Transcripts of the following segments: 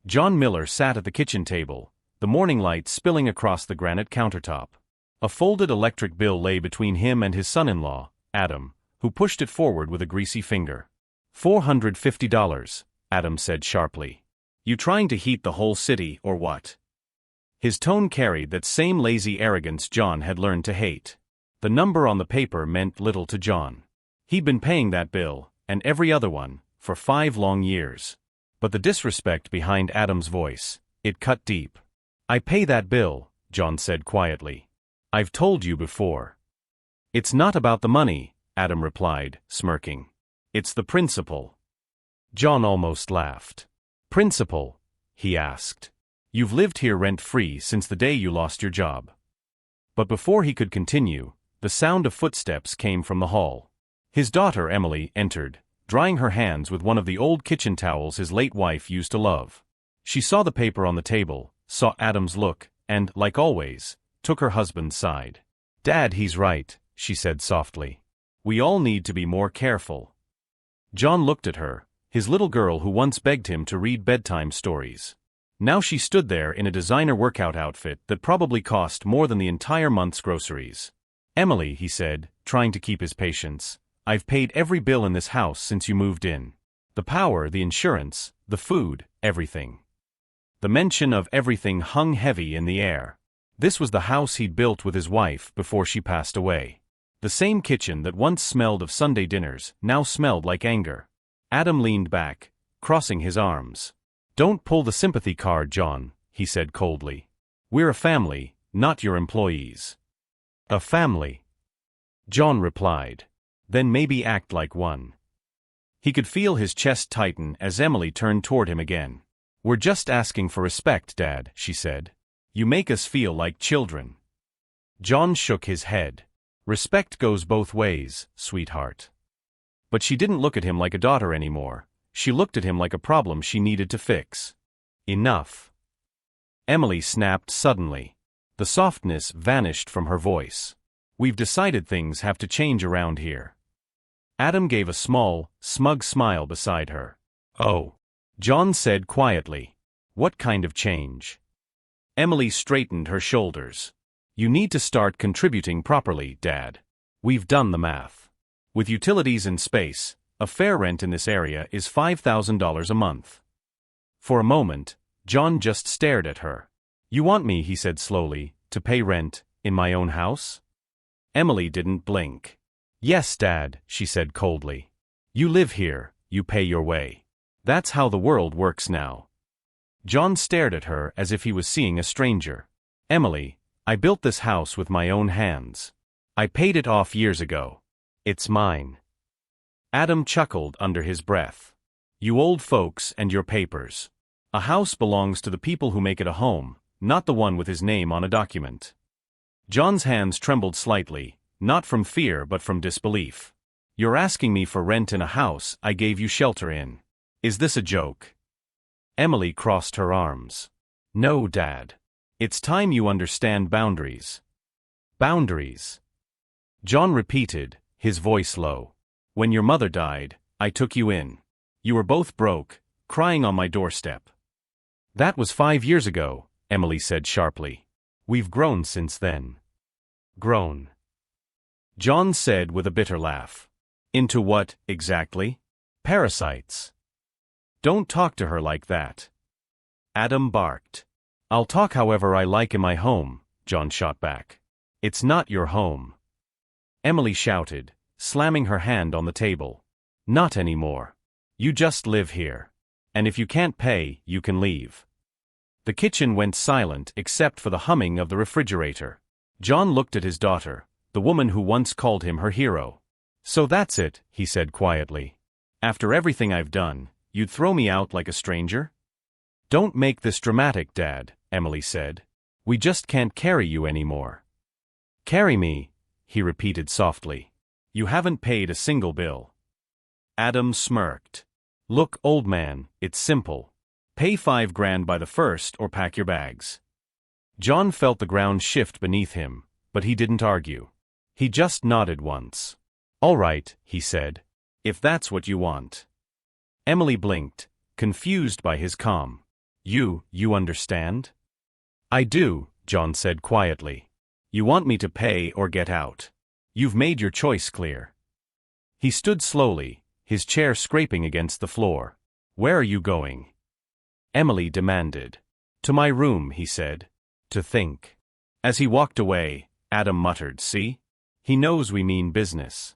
John Miller sat at the kitchen table, the morning light spilling across the granite countertop. A folded electric bill lay between him and his son-in-law, Adam, who pushed it forward with a greasy finger. $450, Adam said sharply. You trying to heat the whole city, or what? His tone carried that same lazy arrogance John had learned to hate. The number on the paper meant little to John. He'd been paying that bill, and every other one, for 5 long years. But the disrespect behind Adam's voice, it cut deep. I pay that bill, John said quietly. I've told you before. It's not about the money, Adam replied, smirking. It's the principle. John almost laughed. Principle? He asked. You've lived here rent-free since the day you lost your job. But before he could continue, the sound of footsteps came from the hall. His daughter Emily entered, drying her hands with one of the old kitchen towels his late wife used to love. She saw the paper on the table, saw Adam's look, and, like always, took her husband's side. Dad, he's right, she said softly. We all need to be more careful. John looked at her, his little girl who once begged him to read bedtime stories. Now she stood there in a designer workout outfit that probably cost more than the entire month's groceries. Emily, he said, trying to keep his patience, I've paid every bill in this house since you moved in. The power, the insurance, the food, everything. The mention of everything hung heavy in the air. This was the house he'd built with his wife before she passed away. The same kitchen that once smelled of Sunday dinners now smelled like anger. Adam leaned back, crossing his arms. Don't pull the sympathy card, John, he said coldly. We're a family, not your employees. A family? John replied. Then maybe act like one. He could feel his chest tighten as Emily turned toward him again. We're just asking for respect, Dad, she said. You make us feel like children. John shook his head. Respect goes both ways, sweetheart. But she didn't look at him like a daughter anymore. She looked at him like a problem she needed to fix. Enough. Emily snapped suddenly. The softness vanished from her voice. We've decided things have to change around here. Adam gave a small, smug smile beside her. Oh. John said quietly. What kind of change? Emily straightened her shoulders. You need to start contributing properly, Dad. We've done the math. With utilities and space, a fair rent in this area is $5,000 a month. For a moment, John just stared at her. You want me, he said slowly, to pay rent in my own house? Emily didn't blink. Yes, Dad, she said coldly. You live here, you pay your way. That's how the world works now. John stared at her as if he was seeing a stranger. Emily, I built this house with my own hands. I paid it off years ago. It's mine. Adam chuckled under his breath. You old folks and your papers. A house belongs to the people who make it a home, not the one with his name on a document. John's hands trembled slightly, not from fear but from disbelief. You're asking me for rent in a house I gave you shelter in. Is this a joke? Emily crossed her arms. No, Dad. It's time you understand boundaries. Boundaries. John repeated, his voice low. When your mother died, I took you in. You were both broke, crying on my doorstep. That was 5 years ago, Emily said sharply. We've grown since then. Grown. John said with a bitter laugh. Into what, exactly? Parasites. Don't talk to her like that. Adam barked. I'll talk however I like in my home, John shot back. It's not your home. Emily shouted, slamming her hand on the table. Not anymore. You just live here. And if you can't pay, you can leave. The kitchen went silent except for the humming of the refrigerator. John looked at his daughter, the woman who once called him her hero. So that's it, he said quietly. After everything I've done, you'd throw me out like a stranger? Don't make this dramatic, Dad, Emily said. We just can't carry you anymore. Carry me, he repeated softly. You haven't paid a single bill. Adam smirked. Look, old man, it's simple. Pay $5,000 by the first or pack your bags. John felt the ground shift beneath him, but he didn't argue. He just nodded once. All right, he said. If that's what you want. Emily blinked, confused by his calm. You understand? I do, John said quietly. You want me to pay or get out. You've made your choice clear. He stood slowly, his chair scraping against the floor. Where are you going? Emily demanded. To my room, he said. To think. As he walked away, Adam muttered, see? He knows we mean business.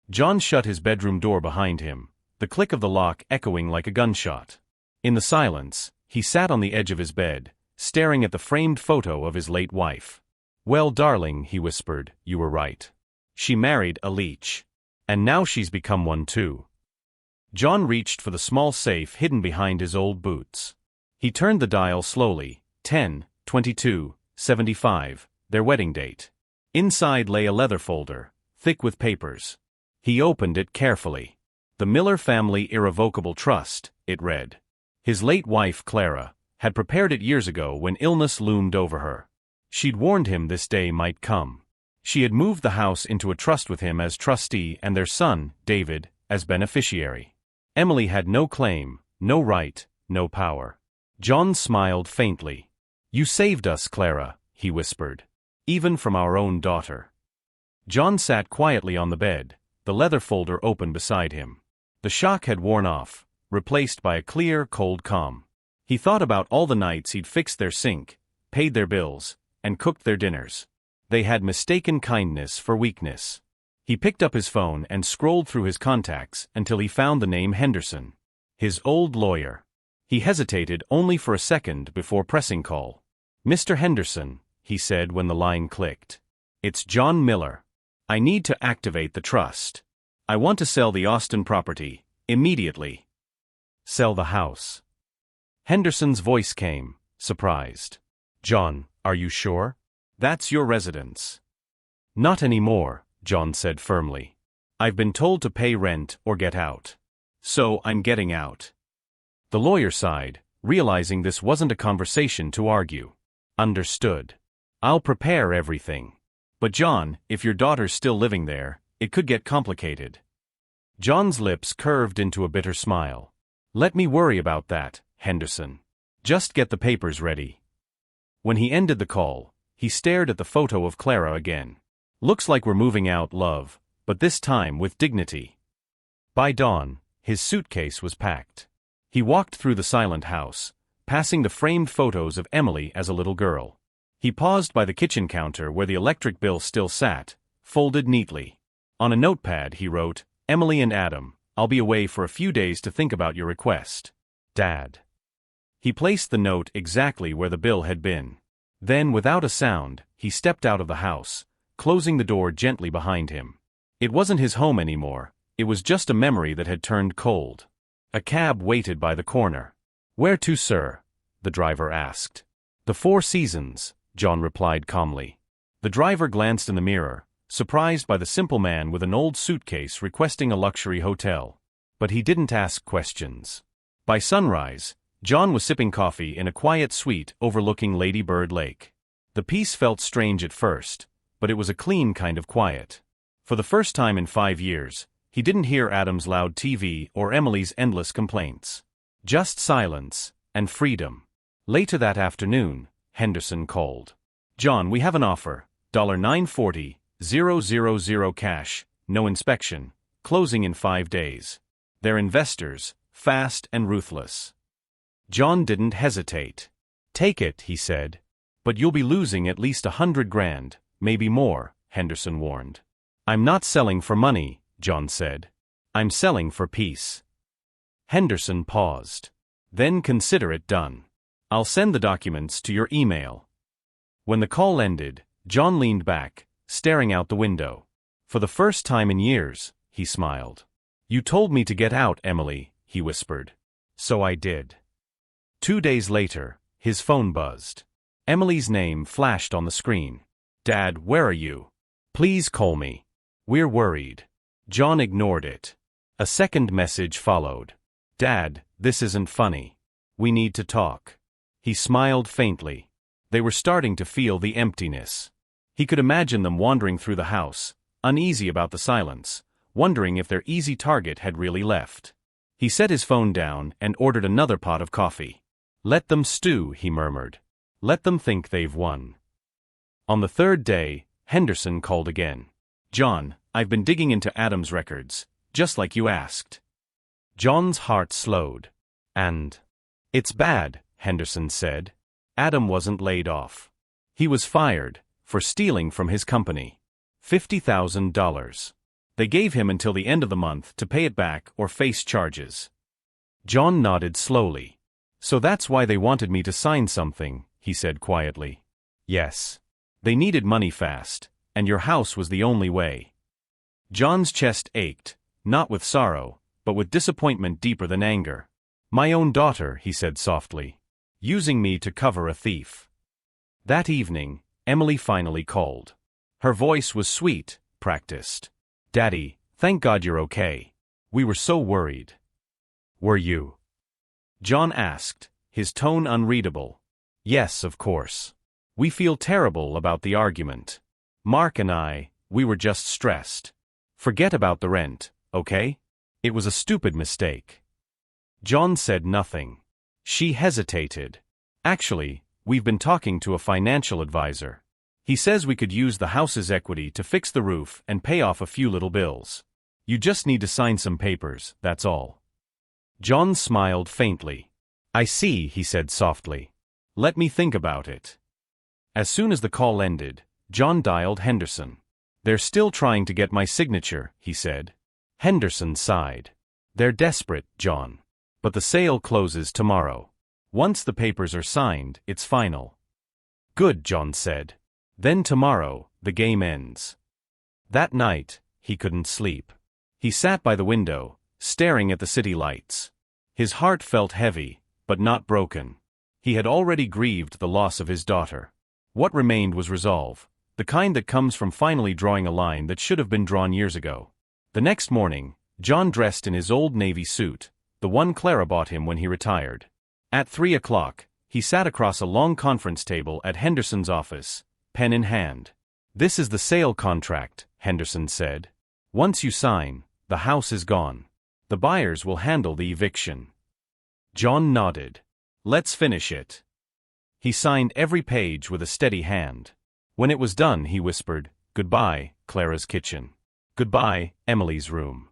John shut his bedroom door behind him, the click of the lock echoing like a gunshot. In the silence, he sat on the edge of his bed, staring at the framed photo of his late wife. Well, darling, he whispered, you were right. She married a leech. And now she's become one too. John reached for the small safe hidden behind his old boots. He turned the dial slowly, 10/22/75, their wedding date. Inside lay a leather folder, thick with papers. He opened it carefully. The Miller Family Irrevocable Trust, it read. His late wife, Clara, had prepared it years ago when illness loomed over her. She'd warned him this day might come. She had moved the house into a trust with him as trustee and their son, David, as beneficiary. Emily had no claim, no right, no power. John smiled faintly. You saved us, Clara, he whispered. Even from our own daughter. John sat quietly on the bed, the leather folder open beside him. The shock had worn off, replaced by a clear, cold calm. He thought about all the nights he'd fixed their sink, paid their bills, and cooked their dinners. They had mistaken kindness for weakness. He picked up his phone and scrolled through his contacts until he found the name Henderson. His old lawyer. He hesitated only for a second before pressing call. Mr. Henderson, he said when the line clicked. It's John Miller. I need to activate the trust. I want to sell the Austin property, immediately. Sell the house. Henderson's voice came, surprised. John, are you sure? That's your residence. Not anymore, John said firmly. I've been told to pay rent or get out. So I'm getting out. The lawyer sighed, realizing this wasn't a conversation to argue. Understood. I'll prepare everything. But John, if your daughter's still living there, it could get complicated. John's lips curved into a bitter smile. Let me worry about that, Henderson. Just get the papers ready. When he ended the call, he stared at the photo of Clara again. Looks like we're moving out, love, but this time with dignity. By dawn, his suitcase was packed. He walked through the silent house, passing the framed photos of Emily as a little girl. He paused by the kitchen counter where the electric bill still sat, folded neatly. On a notepad he wrote, Emily and Adam, I'll be away for a few days to think about your request. Dad. He placed the note exactly where the bill had been. Then, without a sound, he stepped out of the house, closing the door gently behind him. It wasn't his home anymore, it was just a memory that had turned cold. A cab waited by the corner. Where to, sir? The driver asked. The Four Seasons, John replied calmly. The driver glanced in the mirror, surprised by the simple man with an old suitcase requesting a luxury hotel. But he didn't ask questions. By sunrise, John was sipping coffee in a quiet suite overlooking Lady Bird Lake. The peace felt strange at first, but it was a clean kind of quiet. For the first time in 5 years, he didn't hear Adam's loud TV or Emily's endless complaints. Just silence and freedom. Later that afternoon, Henderson called. John, we have an offer, $940,000 cash, no inspection, closing in 5 days. They're investors, fast and ruthless. John didn't hesitate. Take it, he said. But you'll be losing at least $100,000, maybe more, Henderson warned. I'm not selling for money, John said. I'm selling for peace. Henderson paused. Then consider it done. I'll send the documents to your email. When the call ended, John leaned back, staring out the window. For the first time in years, he smiled. You told me to get out, Emily, he whispered. So I did. 2 days later, his phone buzzed. Emily's name flashed on the screen. Dad, where are you? Please call me. We're worried. John ignored it. A second message followed. Dad, this isn't funny. We need to talk. He smiled faintly. They were starting to feel the emptiness. He could imagine them wandering through the house, uneasy about the silence, wondering if their easy target had really left. He set his phone down and ordered another pot of coffee. Let them stew, he murmured. Let them think they've won. On the third day, Henderson called again. John, I've been digging into Adam's records, just like you asked. John's heart slowed. And? It's bad, Henderson said. Adam wasn't laid off. He was fired, for stealing from his company. $50,000. They gave him until the end of the month to pay it back or face charges. John nodded slowly. So that's why they wanted me to sign something, he said quietly. Yes. They needed money fast, and your house was the only way. John's chest ached, not with sorrow, but with disappointment deeper than anger. My own daughter, he said softly. Using me to cover a thief. That evening, Emily finally called. Her voice was sweet, practiced. Daddy, thank God you're okay. We were so worried. Were you? John asked, his tone unreadable. Yes, of course. We feel terrible about the argument. Mark and I, we were just stressed. Forget about the rent, okay? It was a stupid mistake. John said nothing. She hesitated. Actually, we've been talking to a financial advisor. He says we could use the house's equity to fix the roof and pay off a few little bills. You just need to sign some papers, that's all. John smiled faintly. I see, he said softly. Let me think about it. As soon as the call ended, John dialed Henderson. They're still trying to get my signature, he said. Henderson sighed. They're desperate, John. But the sale closes tomorrow. Once the papers are signed, it's final. Good, John said. Then tomorrow, the game ends. That night, he couldn't sleep. He sat by the window, staring at the city lights. His heart felt heavy, but not broken. He had already grieved the loss of his daughter. What remained was resolve, the kind that comes from finally drawing a line that should have been drawn years ago. The next morning, John dressed in his old navy suit, the one Clara bought him when he retired. At 3 o'clock, he sat across a long conference table at Henderson's office, pen in hand. This is the sale contract, Henderson said. Once you sign, the house is gone. The buyers will handle the eviction. John nodded. Let's finish it. He signed every page with a steady hand. When it was done, he whispered, Goodbye, Clara's kitchen. Goodbye, Emily's room.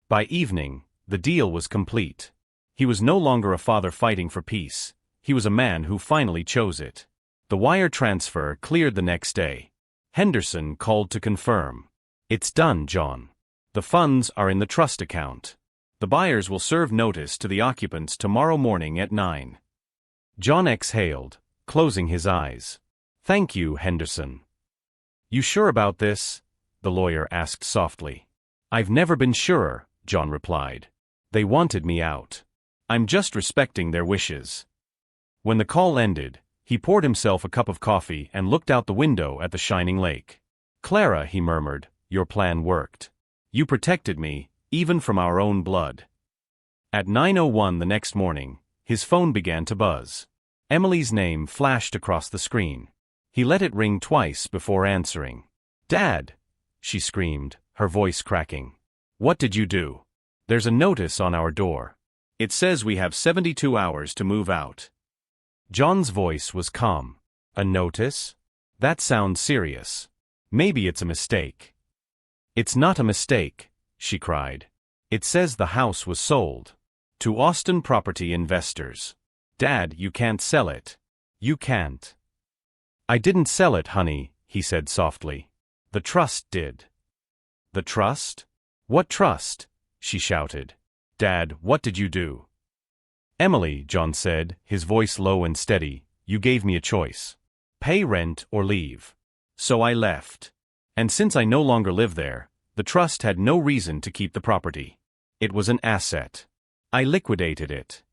By evening, the deal was complete. He was no longer a father fighting for peace. He was a man who finally chose it. The wire transfer cleared the next day. Henderson called to confirm. It's done, John. The funds are in the trust account. The buyers will serve notice to the occupants tomorrow morning at 9. John exhaled, closing his eyes. Thank you, Henderson. You sure about this? The lawyer asked softly. I've never been surer, John replied. They wanted me out. I'm just respecting their wishes. When the call ended, he poured himself a cup of coffee and looked out the window at the shining lake. Clara, he murmured, your plan worked. You protected me, even from our own blood. At 9:01 the next morning, his phone began to buzz. Emily's name flashed across the screen. He let it ring twice before answering. Dad! She screamed, her voice cracking. What did you do? There's a notice on our door. It says we have 72 hours to move out. John's voice was calm. A notice? That sounds serious. Maybe it's a mistake. It's not a mistake, she cried. It says the house was sold. To Austin property investors. Dad, you can't sell it. You can't. I didn't sell it, honey, he said softly. The trust did. The trust? What trust? She shouted. Dad, what did you do? Emily, John said, his voice low and steady, you gave me a choice. Pay rent or leave. So I left. And since I no longer live there, the trust had no reason to keep the property. It was an asset. I liquidated it.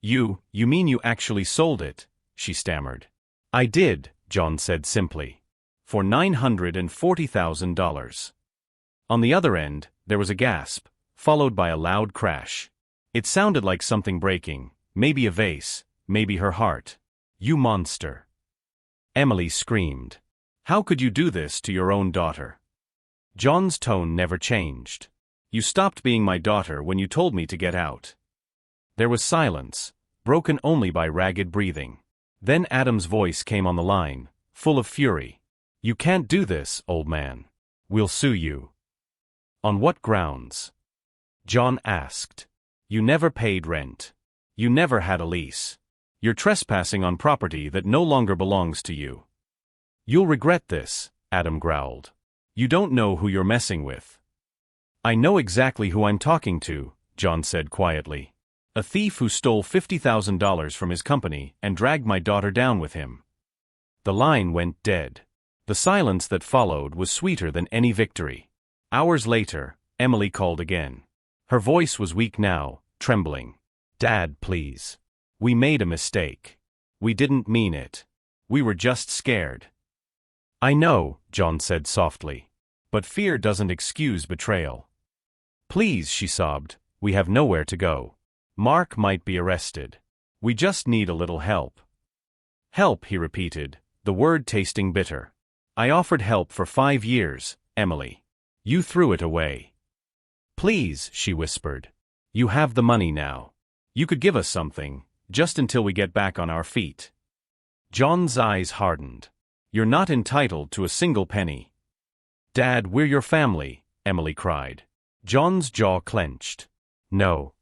You mean you actually sold it? She stammered. I did, John said simply. For $940,000. On the other end, there was a gasp, followed by a loud crash. It sounded like something breaking, maybe a vase, maybe her heart. You monster. Emily screamed. How could you do this to your own daughter? John's tone never changed. You stopped being my daughter when you told me to get out. There was silence, broken only by ragged breathing. Then Adam's voice came on the line, full of fury. "You can't do this, old man. We'll sue you." "On what grounds?" John asked. "You never paid rent. You never had a lease. You're trespassing on property that no longer belongs to you." "You'll regret this," Adam growled. "You don't know who you're messing with." "I know exactly who I'm talking to," John said quietly. "A thief who stole $50,000 from his company and dragged my daughter down with him." The line went dead. The silence that followed was sweeter than any victory. Hours later, Emily called again. Her voice was weak now, trembling. "Dad, please. We made a mistake. We didn't mean it. We were just scared." "I know," John said softly. "But fear doesn't excuse betrayal." "Please," she sobbed, "we have nowhere to go. Mark might be arrested. We just need a little help." "Help," he repeated, the word tasting bitter. "I offered help for 5 years, Emily. You threw it away." "Please," she whispered. "You have the money now. You could give us something, just until we get back on our feet." John's eyes hardened. "You're not entitled to a single penny." "Dad, we're your family," Emily cried. John's jaw clenched. "No.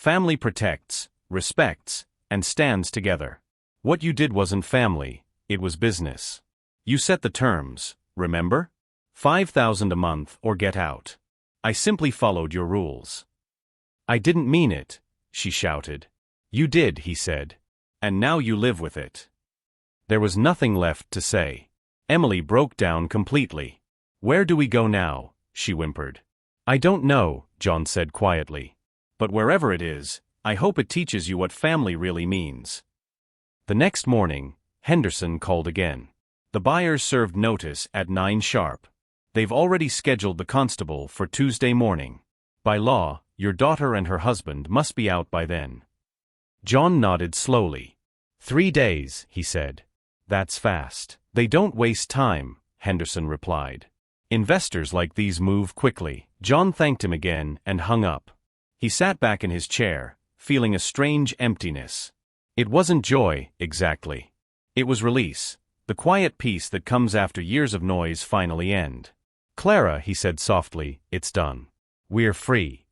Family protects, respects, and stands together. What you did wasn't family, it was business. You set the terms, remember? 5,000 a month or get out. I simply followed your rules." "I didn't mean it," she shouted. "You did," he said. "And now you live with it." There was nothing left to say. Emily broke down completely. "Where do we go now?" she whimpered. "I don't know," John said quietly. "But wherever it is, I hope it teaches you what family really means." The next morning, Henderson called again. The buyers served notice at 9 sharp. "They've already scheduled the constable for Tuesday morning. By law, your daughter and her husband must be out by then." John nodded slowly. 3 days, he said. "That's fast." "They don't waste time," Henderson replied. "Investors like these move quickly." John thanked him again and hung up. He sat back in his chair, feeling a strange emptiness. It wasn't joy, exactly. It was release, the quiet peace that comes after years of noise finally end. "Clara," he said softly, "it's done. We're free."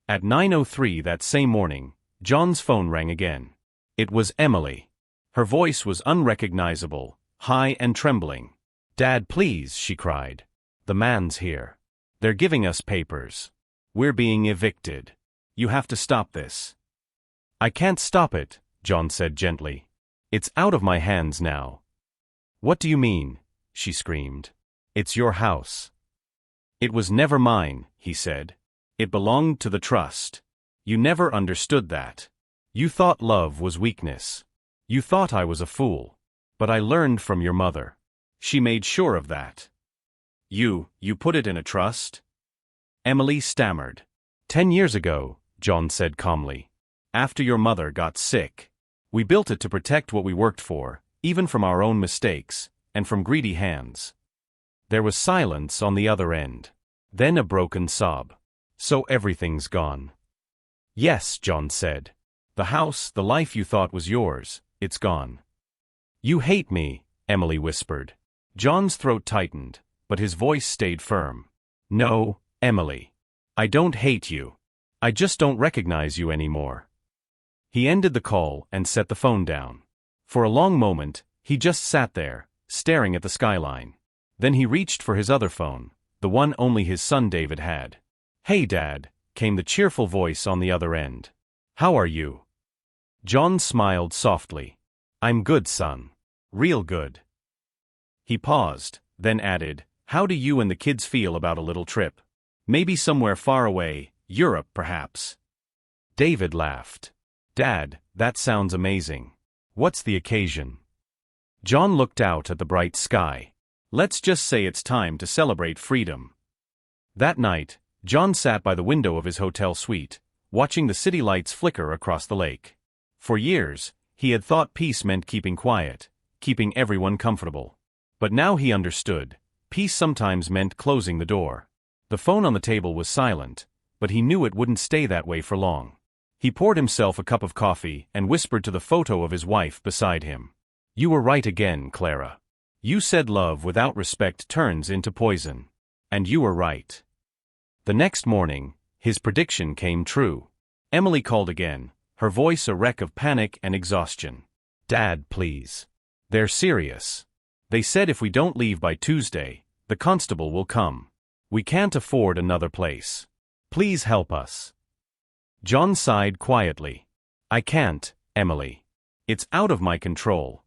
At 9:03 that same morning, John's phone rang again. It was Emily. Her voice was unrecognizable, high and trembling. "Dad, please," she cried. "The man's here. They're giving us papers. We're being evicted. You have to stop this." "I can't stop it," John said gently. "It's out of my hands now." "What do you mean?" she screamed. "It's your house." "It was never mine," he said. "It belonged to the trust. You never understood that. You thought love was weakness. You thought I was a fool. But I learned from your mother. She made sure of that." You put it in a trust?" Emily stammered. 10 years ago," John said calmly. "After your mother got sick. We built it to protect what we worked for, even from our own mistakes, and from greedy hands." There was silence on the other end. Then a broken sob. "So everything's gone?" "Yes," John said. "The house, the life you thought was yours, it's gone." "You hate me," Emily whispered. John's throat tightened, but his voice stayed firm. "No, Emily. I don't hate you. I just don't recognize you anymore." He ended the call and set the phone down. For a long moment, he just sat there, staring at the skyline. Then he reached for his other phone, the one only his son David had. "Hey, Dad," came the cheerful voice on the other end. "How are you?" John smiled softly. "I'm good, son. Real good." He paused, then added, "How do you and the kids feel about a little trip? Maybe somewhere far away, Europe perhaps." David laughed. "Dad, that sounds amazing. What's the occasion?" John looked out at the bright sky. "Let's just say it's time to celebrate freedom." That night, John sat by the window of his hotel suite, watching the city lights flicker across the lake. For years, he had thought peace meant keeping quiet, keeping everyone comfortable. But now he understood. Peace sometimes meant closing the door. The phone on the table was silent, but he knew it wouldn't stay that way for long. He poured himself a cup of coffee and whispered to the photo of his wife beside him. "You were right again, Clara. You said love without respect turns into poison. And you were right." The next morning, his prediction came true. Emily called again, her voice a wreck of panic and exhaustion. "Dad, please. They're serious. They said if we don't leave by Tuesday, the constable will come. We can't afford another place. Please help us." John sighed quietly. "I can't, Emily. It's out of my control."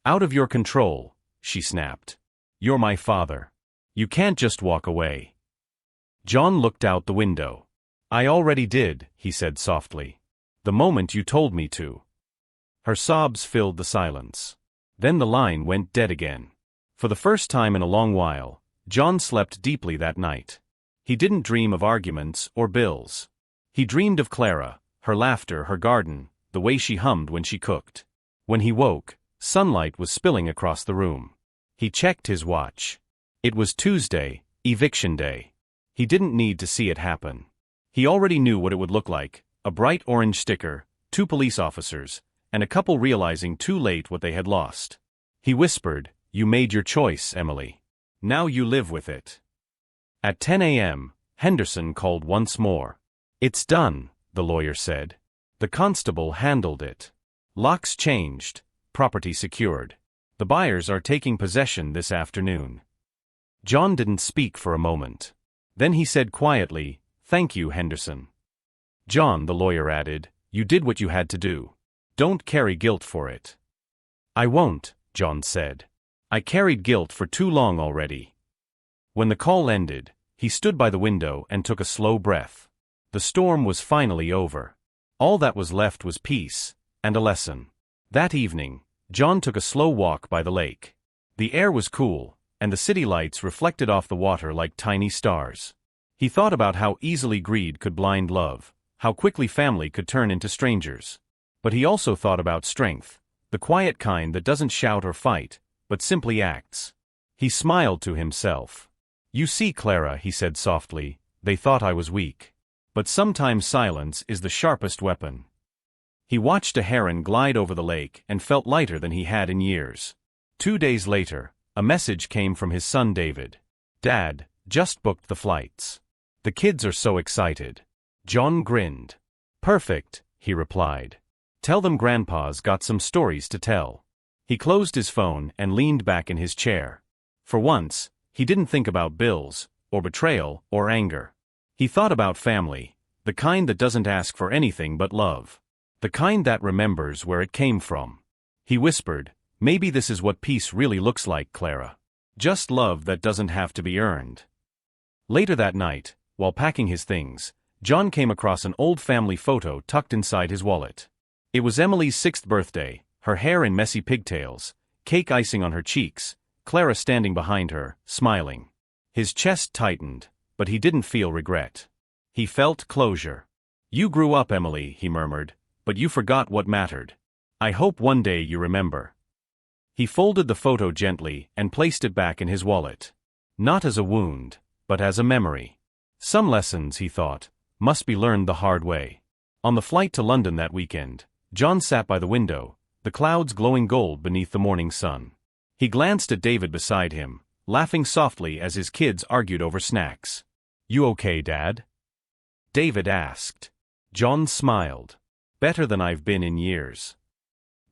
"Out of your control," she snapped. "You're my father. You can't just walk away." John looked out the window. "I already did," he said softly. "The moment you told me to." Her sobs filled the silence. Then the line went dead again. For the first time in a long while, John slept deeply that night. He didn't dream of arguments or bills. He dreamed of Clara, her laughter, her garden, the way she hummed when she cooked. When he woke, sunlight was spilling across the room. He checked his watch. It was Tuesday, eviction day. He didn't need to see it happen. He already knew what it would look like: a bright orange sticker, 2 police officers, and a couple realizing too late what they had lost. He whispered, "You made your choice, Emily. Now you live with it." At 10 a.m., Henderson called once more. "It's done," the lawyer said. "The constable handled it. Locks changed, property secured. The buyers are taking possession this afternoon." John didn't speak for a moment. Then he said quietly, "Thank you, Henderson." "John," the lawyer added, "you did what you had to do. Don't carry guilt for it." "I won't," John said. "I carried guilt for too long already." When the call ended, he stood by the window and took a slow breath. The storm was finally over. All that was left was peace, and a lesson. That evening, John took a slow walk by the lake. The air was cool, and the city lights reflected off the water like tiny stars. He thought about how easily greed could blind love, how quickly family could turn into strangers. But he also thought about strength, the quiet kind that doesn't shout or fight, but simply acts. He smiled to himself. "You see, Clara," he said softly, "they thought I was weak. But sometimes silence is the sharpest weapon." He watched a heron glide over the lake and felt lighter than he had in years. 2 days later, a message came from his son David. "Dad, just booked the flights. The kids are so excited." John grinned. "Perfect," he replied. "Tell them Grandpa's got some stories to tell." He closed his phone and leaned back in his chair. For once, he didn't think about bills, or betrayal, or anger. He thought about family, the kind that doesn't ask for anything but love. The kind that remembers where it came from. He whispered, "Maybe this is what peace really looks like, Clara. Just love that doesn't have to be earned." Later that night, while packing his things, John came across an old family photo tucked inside his wallet. It was Emily's 6th birthday, her hair in messy pigtails, cake icing on her cheeks, Clara standing behind her, smiling. His chest tightened, but he didn't feel regret. He felt closure. "You grew up, Emily," he murmured, "but you forgot what mattered. I hope one day you remember." He folded the photo gently and placed it back in his wallet. Not as a wound, but as a memory. Some lessons, he thought, must be learned the hard way. On the flight to London that weekend, John sat by the window, the clouds glowing gold beneath the morning sun. He glanced at David beside him, laughing softly as his kids argued over snacks. "You okay, Dad?" David asked. John smiled. "Better than I've been in years."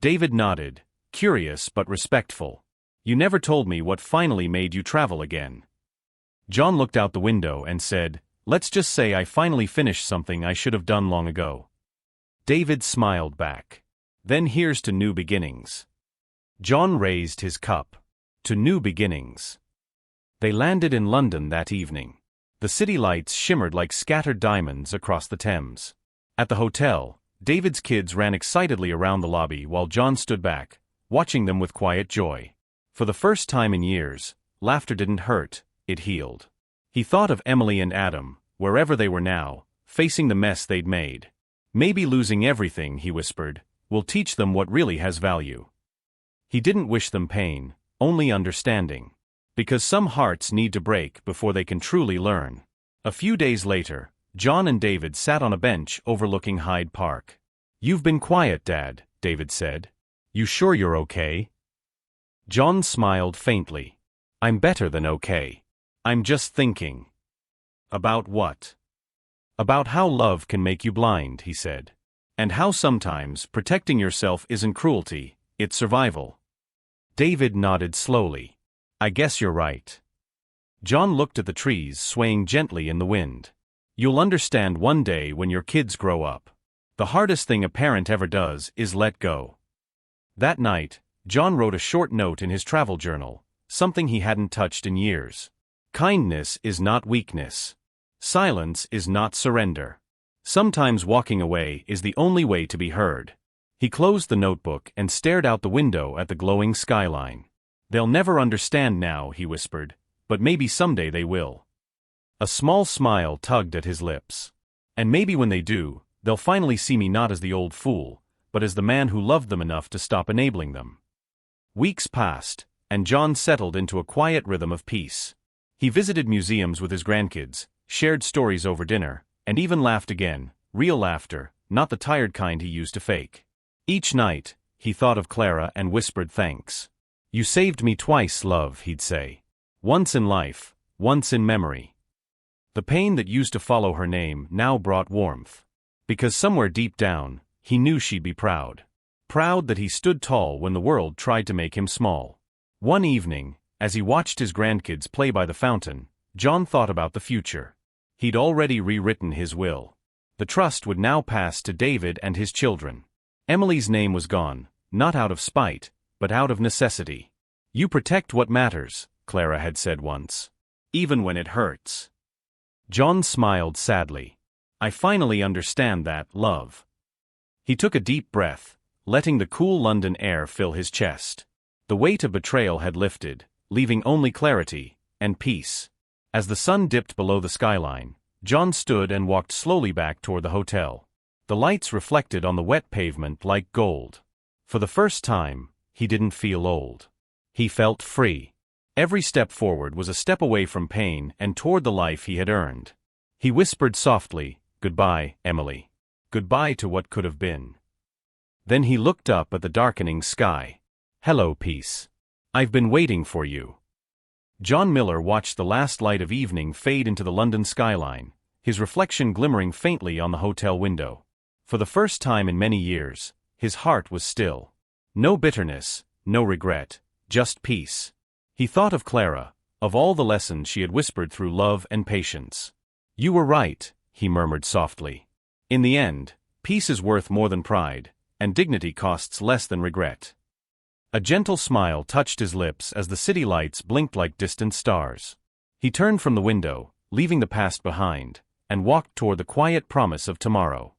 David nodded, curious but respectful. "You never told me what finally made you travel again." John looked out the window and said, "Let's just say I finally finished something I should have done long ago." David smiled back. "Then here's to new beginnings." John raised his cup. To new beginnings. They landed in London that evening. The city lights shimmered like scattered diamonds across the Thames. At the hotel, David's kids ran excitedly around the lobby while John stood back, watching them with quiet joy. For the first time in years, laughter didn't hurt, it healed. He thought of Emily and Adam, wherever they were now, facing the mess they'd made. "Maybe losing everything," he whispered, "will teach them what really has value." He didn't wish them pain, only understanding. Because some hearts need to break before they can truly learn. A few days later, John and David sat on a bench overlooking Hyde Park. "You've been quiet, Dad," David said. "You sure you're okay?" John smiled faintly. "I'm better than okay. I'm just thinking." "About what?" "About how love can make you blind," he said. "And how sometimes protecting yourself isn't cruelty, it's survival." David nodded slowly. "I guess you're right." John looked at the trees swaying gently in the wind. "You'll understand one day when your kids grow up. The hardest thing a parent ever does is let go." That night, John wrote a short note in his travel journal, something he hadn't touched in years. "Kindness is not weakness. Silence is not surrender. Sometimes walking away is the only way to be heard." He closed the notebook and stared out the window at the glowing skyline. "They'll never understand now," he whispered, "but maybe someday they will." A small smile tugged at his lips. "And maybe when they do, they'll finally see me not as the old fool, but as the man who loved them enough to stop enabling them." Weeks passed, and John settled into a quiet rhythm of peace. He visited museums with his grandkids, shared stories over dinner, and even laughed again, real laughter, not the tired kind he used to fake. Each night, he thought of Clara and whispered thanks. "You saved me twice, love," he'd say. "Once in life, once in memory." The pain that used to follow her name now brought warmth. Because somewhere deep down, he knew she'd be proud. Proud that he stood tall when the world tried to make him small. One evening, as he watched his grandkids play by the fountain, John thought about the future. He'd already rewritten his will. The trust would now pass to David and his children. Emily's name was gone, not out of spite, but out of necessity. "You protect what matters," Clara had said once. "Even when it hurts." John smiled sadly. "I finally understand that, love." He took a deep breath, letting the cool London air fill his chest. The weight of betrayal had lifted, leaving only clarity and peace. As the sun dipped below the skyline, John stood and walked slowly back toward the hotel. The lights reflected on the wet pavement like gold. For the first time, he didn't feel old. He felt free. Every step forward was a step away from pain and toward the life he had earned. He whispered softly, "Goodbye, Emily. Goodbye to what could have been." Then he looked up at the darkening sky. "Hello, peace. I've been waiting for you." John Miller watched the last light of evening fade into the London skyline, his reflection glimmering faintly on the hotel window. For the first time in many years, his heart was still. No bitterness, no regret, just peace. He thought of Clara, of all the lessons she had whispered through love and patience. "You were right," he murmured softly. "In the end, peace is worth more than pride, and dignity costs less than regret." A gentle smile touched his lips as the city lights blinked like distant stars. He turned from the window, leaving the past behind, and walked toward the quiet promise of tomorrow.